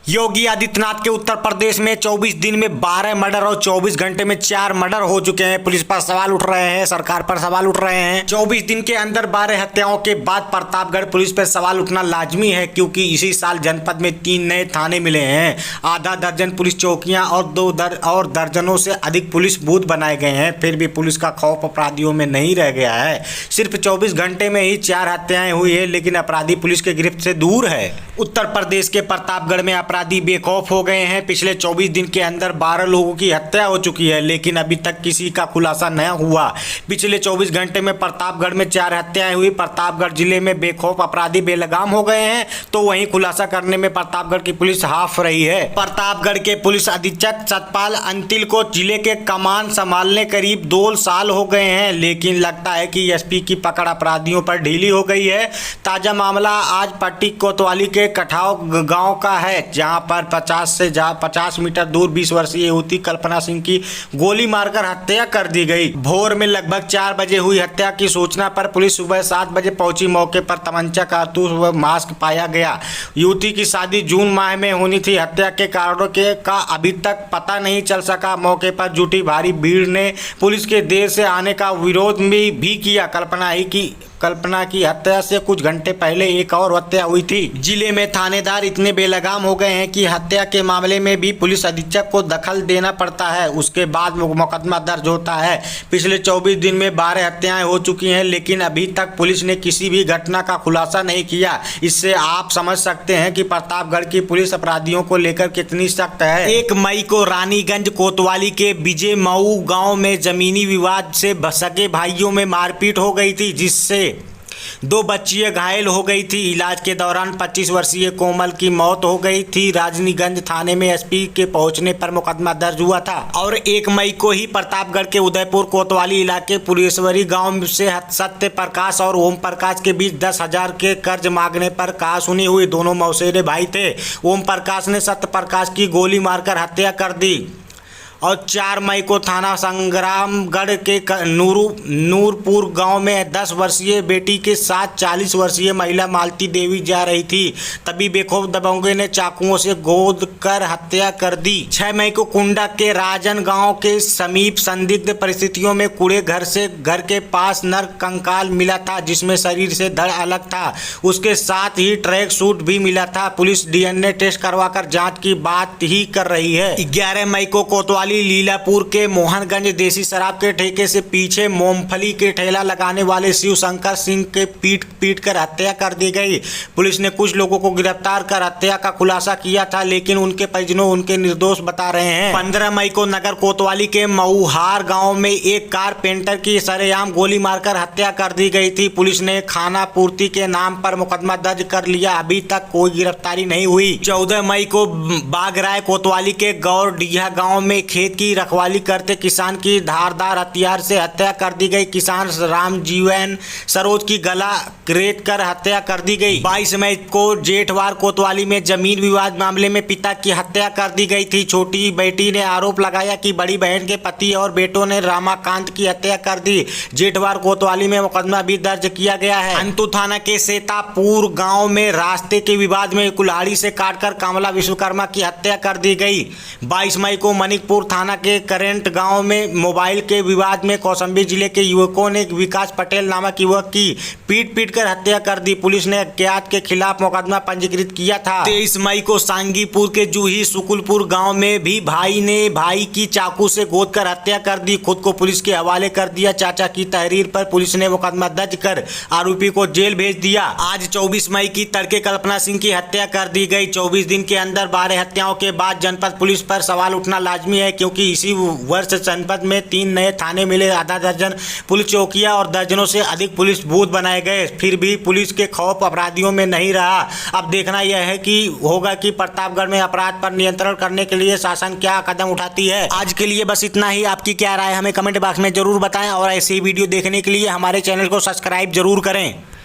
योगी आदित्यनाथ के उत्तर प्रदेश में 24 दिन में 12 मर्डर और 24 घंटे में 4 मर्डर हो चुके हैं। पुलिस पर सवाल उठ रहे हैं, सरकार पर सवाल उठ रहे हैं। 24 दिन के अंदर 12 हत्याओं के बाद प्रतापगढ़ पुलिस पर सवाल उठना लाजमी है, क्योंकि इसी साल जनपद में 3 नए थाने मिले हैं। आधा दर्जन पुलिस चौकियां और दर्जनों से अधिक पुलिस बूथ बनाए गए हैं। फिर भी पुलिस का खौफ अपराधियों में नहीं रह गया है। सिर्फ 24 घंटे में ही 4 हत्याएं हुई है, लेकिन अपराधी पुलिस के गिरफ्त से दूर है। उत्तर प्रदेश के प्रतापगढ़ में अपराधी बेखौफ हो गए हैं। पिछले 24 दिन के अंदर 12 लोगों की हत्या हो चुकी है, लेकिन अभी तक किसी का खुलासा नहीं हुआ। पिछले 24 घंटे में प्रतापगढ़ में 4 हत्याएं हुई। प्रतापगढ़ जिले में बेखौफ अपराधी बेलगाम हो गए हैं, तो वहीं खुलासा करने में प्रतापगढ़ की पुलिस हाफ रही है। प्रतापगढ़ के पुलिस अधीक्षक सतपाल अंतिल को जिले के कमान संभालने करीब 2 साल हो गए हैं, लेकिन लगता है कि एसपी की पकड़ अपराधियों पर ढीली हो गई है। ताजा मामला आज पट्टी कोतवाली के कठाव गांव का है, जहां पर 50 मीटर दूर 20 वर्षीय युवती कल्पना सिंह की गोली मारकर हत्या कर दी गई। भोर में लगभग 4 बजे हुई हत्या की सूचना पर पुलिस सुबह 7 बजे पहुंची। मौके पर तमंचा, कारतूस व मास्क पाया गया। युवती की शादी जून माह में होनी थी। हत्या के कारणों का अभी तक पता नहीं चल सका। मौके पर जुटी भारी भीड़ ने पुलिस के देर से आने का विरोध भी किया। कल्पना की हत्या से कुछ घंटे पहले एक और हत्या हुई थी। जिले में थानेदार इतने बेलगाम हो गए हैं कि हत्या के मामले में भी पुलिस अधीक्षक को दखल देना पड़ता है, उसके बाद मुकदमा दर्ज होता है। पिछले 24 दिन में 12 हत्याएं हो चुकी हैं, लेकिन अभी तक पुलिस ने किसी भी घटना का खुलासा नहीं किया। इससे आप समझ सकते हैं कि प्रतापगढ़ की पुलिस अपराधियों को लेकर कितनी सख्त है। 1 मई को रानीगंज कोतवाली के विजय मऊ गाँव में जमीनी विवाद से सगे भाइयों में मारपीट हो गई थी, जिससे 2 बच्चियां घायल हो गई थी। इलाज के दौरान 25 वर्षीय कोमल की मौत हो गई थी। राजनीगंज थाने में एसपी के पहुंचने पर मुकदमा दर्ज हुआ था। और 1 मई को ही प्रतापगढ़ के उदयपुर कोतवाली इलाके पुरेश्वरी गांव से सत्य प्रकाश और ओम प्रकाश के बीच 10,000 के कर्ज मांगने पर कहासुनी हुई। दोनों मौसेरे भाई थे। ओम प्रकाश ने सत्य प्रकाश की गोली मारकर हत्या कर दी। और 4 मई को थाना संग्रामगढ़ के नूरपुर गांव में 10 वर्षीय बेटी के साथ 40 वर्षीय महिला मालती देवी जा रही थी, तभी बेखौफ दबंगों ने चाकुओं से गोद कर हत्या कर दी। 6 मई को कुंडा के राजन गांव के समीप संदिग्ध परिस्थितियों में कूड़े घर के पास नर कंकाल मिला था, जिसमें शरीर से धड़ अलग था। उसके साथ ही ट्रैक सूट भी मिला था। पुलिस डीएनए टेस्ट करवाकर जाँच की बात ही कर रही है। 11 मई को कोतवाली लीलापुर के मोहनगंज देसी शराब के ठेके से पीछे मूंगफली के ठेला लगाने वाले शिव शंकर सिंह के पीट कर हत्या कर दी गई। पुलिस ने कुछ लोगों को गिरफ्तार कर हत्या का खुलासा किया था, लेकिन उनके परिजनों उनके निर्दोष बता रहे हैं। 15 मई को नगर कोतवाली के मऊहार गांव में एक कारपेंटर की सरेआम गोली मारकर हत्या कर दी गई थी। पुलिस ने खाना पूर्ति के नाम पर मुकदमा दर्ज कर लिया। अभी तक कोई गिरफ्तारी नहीं हुई। 14 मई को बागराय कोतवाली के गौरडीहा गांव में खेत की रखवाली करते किसान की धारदार हथियार से हत्या कर दी गई। किसान रामजीवन सरोज की गला रेत कर हत्या कर दी गई। 22 मई को जेठवार कोतवाली में जमीन विवाद मामले में पिता की हत्या कर दी गई थी। छोटी बेटी ने आरोप लगाया कि बड़ी बहन के पति और बेटों ने रामाकांत की हत्या कर दी। जेठवार कोतवाली में मुकदमा भी दर्ज किया गया है। अंतु थाना के सेतापुर गांव में रास्ते के विवाद में कुल्हाड़ी से काटकर कमला विश्वकर्मा की हत्या कर दी गई। 22 मई को मनिकपुर थाना के करेंट गांव में मोबाइल के विवाद में कौशाम्बी जिले के युवकों ने विकास पटेल नामक युवक की पीट कर हत्या कर दी। पुलिस ने अज्ञात के खिलाफ मुकदमा पंजीकृत किया था। 23 मई को सांगीपुर के जूही सुकुलपुर गांव में भी भाई ने भाई की चाकू से गोद कर हत्या कर दी। खुद को पुलिस के हवाले कर दिया। चाचा की तहरीर पर पुलिस ने मुकदमा दर्ज कर आरोपी को जेल भेज दिया। आज 24 मई की तड़के कल्पना सिंह की हत्या कर दी गई। 24 दिन के अंदर 12 हत्याओं के बाद जनपद पुलिस पर सवाल उठना लाजमी है, क्योंकि इसी वर्ष जनपद में 3 नए थाने मिले, आधा दर्जन पुलिस चौकियां और दर्जनों से अधिक पुलिस बूथ बनाए गए। फिर भी पुलिस के खौफ अपराधियों में नहीं रहा। अब देखना यह है कि होगा कि प्रतापगढ़ में अपराध पर नियंत्रण करने के लिए शासन क्या कदम उठाती है। आज के लिए बस इतना ही। आपकी क्या राय हमें कमेंट बॉक्स में जरूर बताएं, और ऐसे ही वीडियो देखने के लिए हमारे चैनल को सब्सक्राइब जरूर करें।